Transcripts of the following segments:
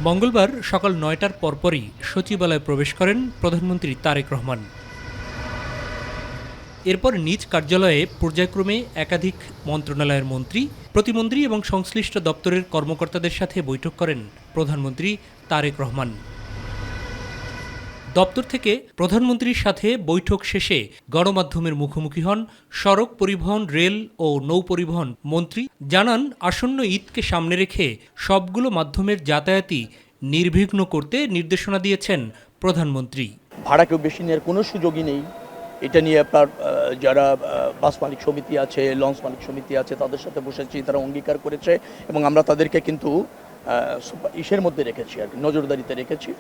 মঙ্গলবার সকাল ৯টার পরপরই সচিবালয়ে প্রবেশ করেন প্রধানমন্ত্রী তারেক রহমান। এরপর নিজ কার্যালয়ে পর্যায়ক্রমে একাধিক মন্ত্রণালয়ের মন্ত্রী, প্রতিমন্ত্রী এবং সংশ্লিষ্ট দপ্তরের কর্মকর্তাদের সাথে বৈঠক করেন প্রধানমন্ত্রী তারেক রহমান। দপ্তর থেকে প্রধানমন্ত্রীর সাথে বৈঠক শেষে গণমাধ্যমের মুখোমুখি হন সড়ক পরিবহন, রেল ও নৌ পরিবহন মন্ত্রী। জানান, আসন্ন ঈদকে সামনে রেখে সবগুলো মাধ্যমের যাতায়াতই নির্বিঘ্ন করতে নির্দেশনা দিয়েছেন প্রধানমন্ত্রী। ভাড়া কেউ বেশি নেওয়ার কোনো সুযোগই নেই। এটা নিয়ে আপনার যারা বাস মালিক সমিতি আছে, লঞ্চ মালিক সমিতি আছে, তাদের সাথে বসেছি, তারা অঙ্গীকার করেছে এবং আমরা তাদেরকে কিন্তু ইসের মধ্যে রেখেছি, আর নজরদারিতে রেখেছি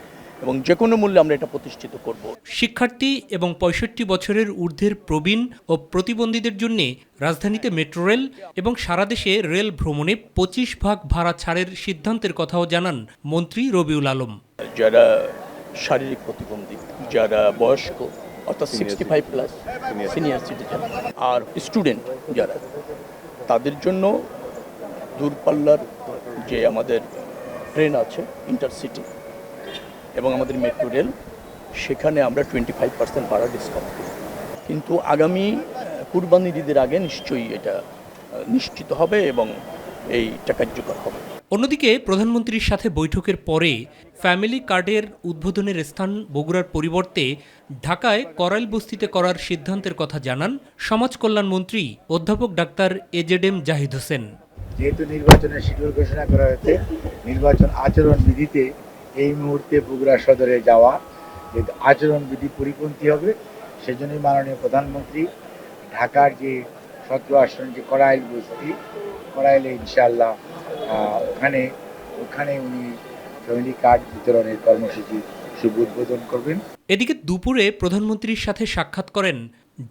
এবং যে কোনো মূল্যে আমরা এটা প্রতিষ্ঠিত করব। শিক্ষার্থী এবং ৬৫ বছরের ঊর্ধ্বের প্রবীণ ও প্রতিবন্ধীদের জন্য রাজধানীতে মেট্রো রেল এবং সারা দেশে রেল ভ্রমণে ২৫% ভাড়া ছাড়ের সিদ্ধান্তের কথাও জানান মন্ত্রী রবিউল আলম। যারা শারীরিক প্রতিবন্ধী, যারা বয়স্ক অর্থাৎ 65+ সিনিয়র সিটিজেন আর স্টুডেন্ট যারা, তাদের জন্য দূরপাল্লার যে আমাদের ট্রেন আছে ইন্টারসিটি এবং আমাদের মেট্রো রেল, সেখানে আমরা 25% ভাড়া ডিসকাউন্ট করি। কিন্তু আগামী কুরবানির ঈদের আগে নিশ্চয়ই এটা নিশ্চিত হবে এবং এইটা কার্যকর হবে। অন্যদিকে প্রধানমন্ত্রীর সাথে বৈঠকের পরে ফ্যামিলি কার্ডের উদ্বোধনের স্থান বগুড়ার পরিবর্তে ঢাকায় করাইল বস্তিতে করার সিদ্ধান্তের কথা জানান সমাজ কল্যাণ মন্ত্রী অধ্যাপক ডাক্তার এজেডএম জাহিদ হোসেন। যেহেতু নির্বাচনের শিডিউল ঘোষণা করা হয়েছে, নির্বাচন আচরণ বিধিতে এই মুহূর্তে বগুড়া সদরে যাওয়া আচরণ বিধি পরিপন্থী হবে, সেজন্যই মাননীয় প্রধানমন্ত্রী ঢাকার যে 17 আসন যে করাইল বস্তি, করাইলে ইনশাআল্লাহ ওখানে উনি ফ্যামিলি কার্ড বিতরণের কর্মসূচি শুভ উদ্বোধন করবেন। এদিকে দুপুরে প্রধানমন্ত্রীর সাথে সাক্ষাৎ করেন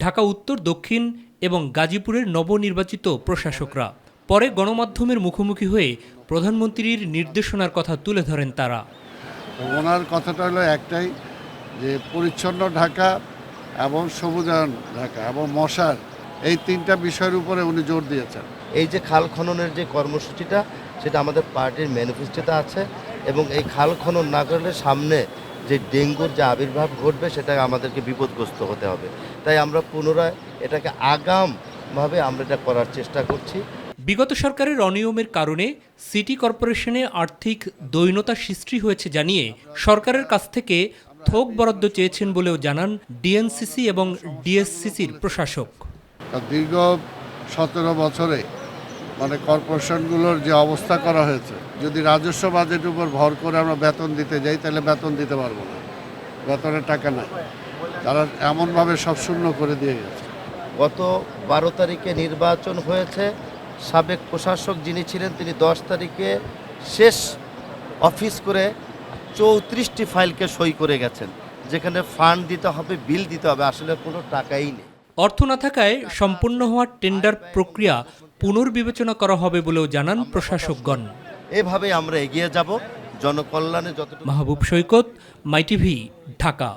ঢাকা উত্তর, দক্ষিণ এবং গাজীপুরের নবনির্বাচিত প্রশাসকরা। পরে গণমাধ্যমের মুখোমুখি হয়ে প্রধানমন্ত্রীর নির্দেশনার কথা তুলে ধরেন তারা। ওনার কথাটা হলো একটাই, যে পরিচ্ছন্ন ঢাকা এবং সবুজায়ন ঢাকা এবং মশার, এই 3টা বিষয়ের উপরে উনি জোর দিয়েছেন। এই যে খাল খননের যে কর্মসূচিটা, সেটা আমাদের পার্টির ম্যানিফেস্টোতে আছে এবং এই খাল খনন না করলে সামনে যে ডেঙ্গুর যে আবির্ভাব ঘটবে, সেটা আমাদেরকে বিপদগ্রস্ত হতে হবে। তাই আমরা পুনরায় এটাকে আগামভাবে আমরা এটা করার চেষ্টা করছি। বিগত সরকারের অনিয়মের কারণে সিটি কর্পোরেশনে আর্থিক দৈন্যতা সৃষ্টি হয়েছে জানিয়ে সরকারের কাছ থেকে থোক বরাদ্দ চেয়েছেন বলেও জানান ডিএনসিসি এবং ডিএসসিসির প্রশাসক। দীর্ঘ 17 বছরে কর্পোরেশনগুলোর যে অবস্থা করা হয়েছে, যদি রাজস্ব বাজেটের উপর ভর করে আমরা বেতন দিতে যাই, তাহলে বেতন দিতে পারবো না, বেতনের টাকা নাই। তারা এমনভাবে সব শূন্য করে দিয়ে গেছে। গত 12 তারিখে নির্বাচন হয়েছে, সাবেক প্রশাসক যিনি ছিলেন তিনি 10 তারিখে শেষ অফিস করে 34টি ফাইলকে সই করে গেছেন, যেখানে ফান্ড দিতে হবে, বিল দিতে হবে, আসলে কোনো টাকাই নেই। অর্থ না থাকায় সম্পূর্ণ হওয়া টেন্ডার প্রক্রিয়া পুনর্বিবেচনা করা হবে বলেও জানান প্রশাসকগণ। এভাবে আমরা এগিয়ে যাব জনকল্যাণে। যতটুকু। মাহবুব সৈকত, মাই টিভি, ঢাকা।